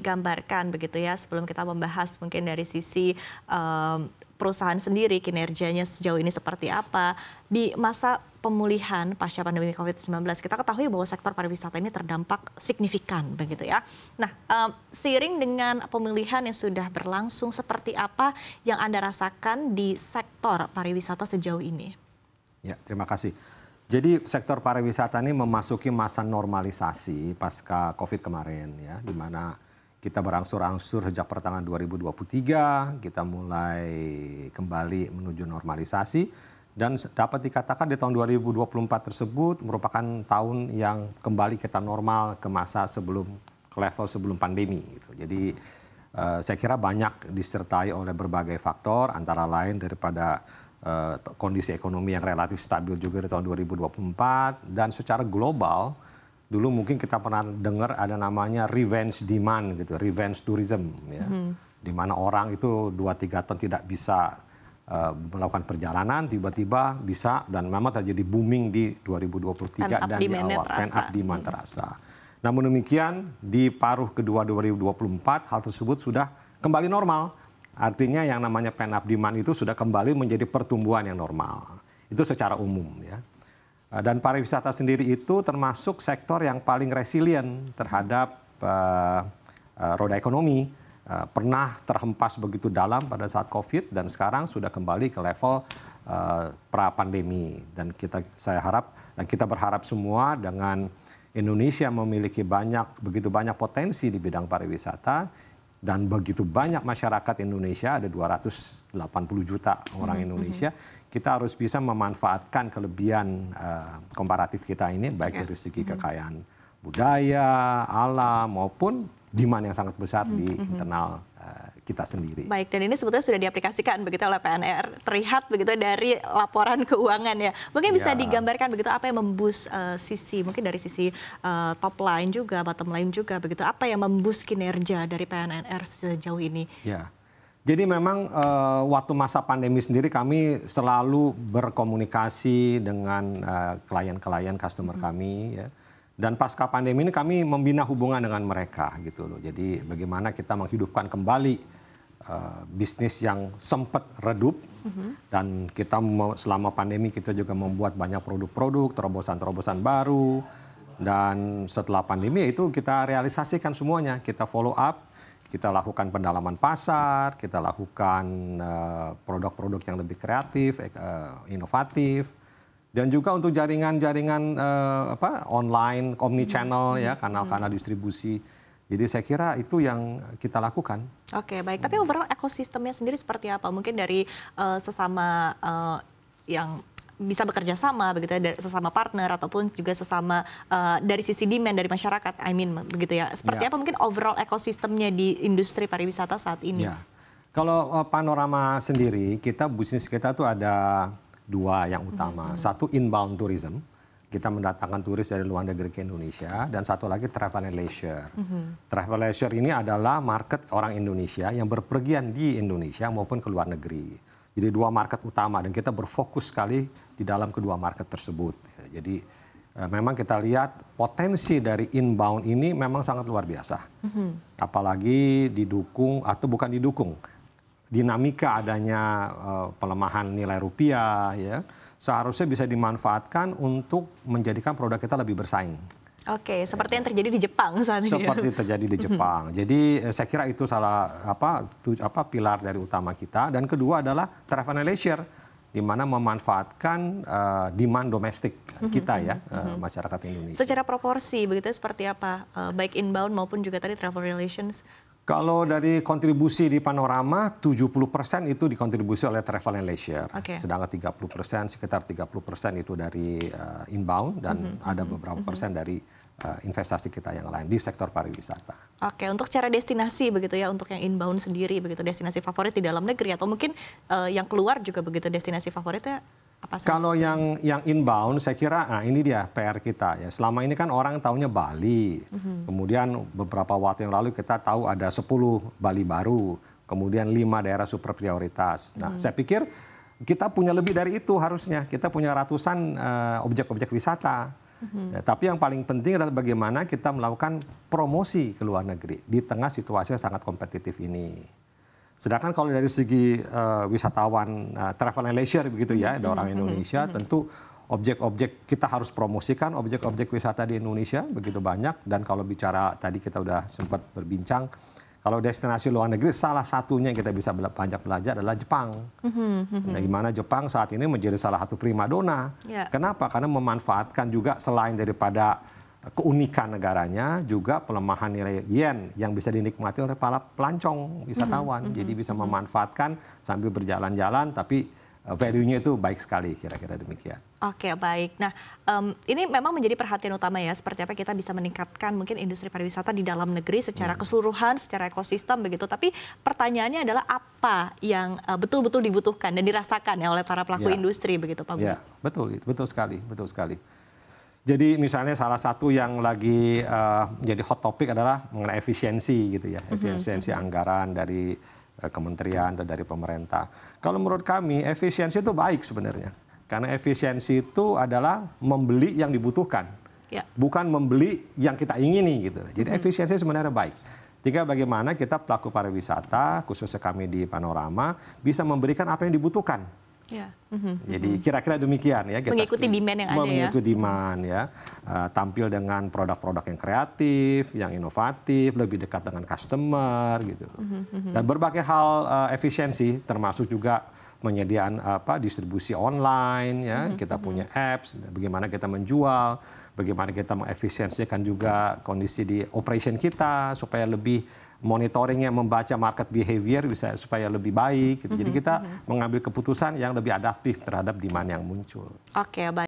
gambarkan begitu ya sebelum kita membahas mungkin dari sisi perusahaan sendiri kinerjanya sejauh ini seperti apa di masa pemulihan pasca pandemi COVID-19. Kita ketahui bahwa sektor pariwisata ini terdampak signifikan begitu ya. Nah, seiring dengan pemulihan yang sudah berlangsung, seperti apa yang Anda rasakan di sektor pariwisata sejauh ini? Ya, terima kasih. Jadi sektor pariwisata ini memasuki masa normalisasi pasca COVID kemarin ya, di mana kita berangsur-angsur sejak pertengahan 2023, kita mulai kembali menuju normalisasi dan dapat dikatakan di tahun 2024 tersebut merupakan tahun yang kembali kita normal ke masa sebelum, ke level sebelum pandemi. Gitu. Jadi saya kira banyak disertai oleh berbagai faktor, antara lain daripada kondisi ekonomi yang relatif stabil juga di tahun 2024 dan secara global. Dulu mungkin kita pernah dengar ada namanya revenge demand gitu, revenge tourism ya. Di mana orang itu 2-3 tahun tidak bisa melakukan perjalanan, tiba-tiba bisa, dan memang terjadi booming di 2023 dan di awal pent-up demand terasa. Namun demikian di paruh kedua 2024 hal tersebut sudah kembali normal. Artinya yang namanya pent-up demand itu sudah kembali menjadi pertumbuhan yang normal. Itu secara umum ya. Dan pariwisata sendiri itu termasuk sektor yang paling resilient terhadap roda ekonomi. Pernah terhempas begitu dalam pada saat COVID dan sekarang sudah kembali ke level pra-pandemi. Dan saya harap dan kita berharap semua dengan Indonesia memiliki begitu banyak potensi di bidang pariwisata dan begitu banyak masyarakat Indonesia, ada 280 juta orang Indonesia, kita harus bisa memanfaatkan kelebihan komparatif kita ini, baik dari segi kekayaan budaya, alam, maupun demand yang sangat besar di internal kita sendiri. Baik, dan ini sebetulnya sudah diaplikasikan begitu oleh PNR, terlihat begitu dari laporan keuangan ya. Mungkin bisa digambarkan begitu apa yang memboost sisi, mungkin dari sisi top line juga, bottom line juga begitu, apa yang memboost kinerja dari PNR sejauh ini? Ya. Jadi memang waktu masa pandemi sendiri kami selalu berkomunikasi dengan klien-klien customer kami ya. Dan pasca pandemi ini kami membina hubungan dengan mereka gitu loh. Jadi bagaimana kita menghidupkan kembali bisnis yang sempat redup dan kita selama pandemi kita juga membuat banyak produk-produk, terobosan-terobosan baru, dan setelah pandemi itu kita realisasikan semuanya, kita follow up. Kita lakukan pendalaman pasar, kita lakukan produk-produk yang lebih kreatif, inovatif, dan juga untuk jaringan-jaringan online, omni-channel ya, kanal-kanal distribusi. Jadi saya kira itu yang kita lakukan. Oke, baik. Tapi overall ekosistemnya sendiri seperti apa? Mungkin dari sesama yang bisa bekerja sama begitu ya, sesama partner ataupun juga sesama dari sisi demand dari masyarakat, begitu ya. Seperti apa mungkin overall ekosistemnya di industri pariwisata saat ini? Ya. Kalau Panorama sendiri, bisnis kita tuh ada 2 yang utama. Satu inbound tourism, kita mendatangkan turis dari luar negeri ke Indonesia, dan satu lagi travel and leisure. Travel and leisure ini adalah market orang Indonesia yang berpergian di Indonesia maupun ke luar negeri. Jadi 2 market utama dan kita berfokus sekali di dalam kedua market tersebut. Jadi memang kita lihat potensi dari inbound ini memang sangat luar biasa. Apalagi didukung atau bukan didukung, dinamika adanya pelemahan nilai rupiah ya, seharusnya bisa dimanfaatkan untuk menjadikan produk kita lebih bersaing. Oke, seperti yang terjadi di Jepang saat ini. Seperti terjadi di Jepang. Jadi saya kira itu salah pilar dari utama kita. Dan kedua adalah travel and leisure, di mana memanfaatkan demand domestik kita ya, masyarakat Indonesia. Secara proporsi begitu seperti apa, baik inbound maupun juga tadi travel relations? Kalau dari kontribusi di Panorama, 70% itu dikontribusi oleh travel and leisure. Sedangkan 30%, sekitar 30% itu dari inbound dan ada beberapa persen dari investasi kita yang lain di sektor pariwisata. Oke, untuk secara destinasi begitu ya, untuk yang inbound sendiri begitu, destinasi favorit di dalam negeri atau mungkin yang keluar juga begitu, destinasi favoritnya apa saja? Kalau yang inbound, saya kira, nah ini dia PR kita ya. Selama ini kan orang taunya Bali, kemudian beberapa waktu yang lalu kita tahu ada 10 Bali baru, kemudian 5 daerah super prioritas. Nah, saya pikir kita punya lebih dari itu harusnya. Kita punya ratusan objek-objek wisata. Ya, tapi yang paling penting adalah bagaimana kita melakukan promosi ke luar negeri di tengah situasi yang sangat kompetitif ini. Sedangkan kalau dari segi wisatawan travel and leisure begitu ya, ada orang Indonesia, tentu objek-objek kita harus promosikan objek-objek wisata di Indonesia begitu banyak. Dan kalau bicara tadi kita udah sempat berbincang, kalau destinasi luar negeri salah satunya yang kita bisa banyak belajar adalah Jepang. Nah, gimana Jepang saat ini menjadi salah satu primadona. Kenapa? Karena memanfaatkan juga selain daripada keunikan negaranya, juga pelemahan nilai yen yang bisa dinikmati oleh para pelancong wisatawan. Jadi bisa memanfaatkan sambil berjalan-jalan, tapi value-nya itu baik sekali, kira-kira demikian. Oke, baik. Nah, ini memang menjadi perhatian utama ya, seperti apa kita bisa meningkatkan mungkin industri pariwisata di dalam negeri secara keseluruhan, secara ekosistem begitu. Tapi pertanyaannya adalah apa yang betul-betul dibutuhkan dan dirasakan ya oleh para pelaku industri begitu, Pak Budi? Ya, betul sekali. Jadi misalnya salah satu yang lagi jadi hot topic adalah mengenai efisiensi gitu ya, efisiensi anggaran dari kementerian atau dari pemerintah. Kalau menurut kami efisiensi itu baik sebenarnya, karena efisiensi itu adalah membeli yang dibutuhkan, bukan membeli yang kita ingini gitu. Jadi efisiensi sebenarnya baik. Tinggal bagaimana kita pelaku pariwisata, khususnya kami di Panorama, bisa memberikan apa yang dibutuhkan. Jadi kira-kira demikian ya. Kita mengikuti demand yang ada ya. Mengikuti demand ya. Tampil dengan produk-produk yang kreatif, yang inovatif, lebih dekat dengan customer gitu. Dan berbagai hal efisiensi, termasuk juga penyediaan distribusi online ya. Kita punya apps, bagaimana kita menjual, bagaimana kita mengefisiensikan juga kondisi di operation kita supaya lebih monitoringnya, membaca market behavior bisa supaya lebih baik gitu. Jadi kita mengambil keputusan yang lebih adaptif terhadap demand yang muncul. Oke, baik.